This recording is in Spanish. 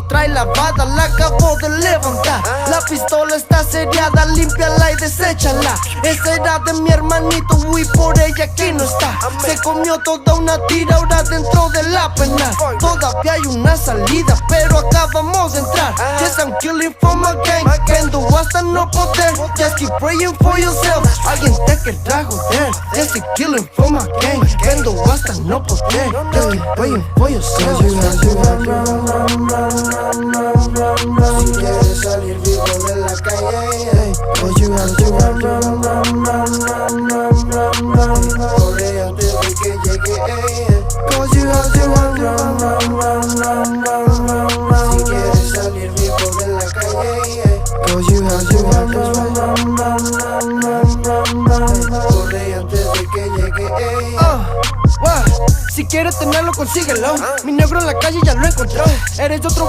trae lavada, la acabo de levantar. La pistola está seriada, límpiala y deséchala. Esa era de mi hermanito, y por ella aquí no está. Se comió toda una tira, ahora dentro de la pena. Todavía hay una salida, pero acabamos de entrar. Yes, I'm killing for my gang. Vendo hasta no poder. Just keep praying for yourself. Alguien te querrá joder. Yes, I'm killing for my gang. Vendo hasta no poder. Just keep praying for yourself. Si quieres salir vivo de la calle, corre antes de que llegue. Si quieres salir vivo de la calle, corre antes de que llegue. Si quieres tenerlo, consíguelo. Mi negro en la calle ya lo encontró. Eres de otro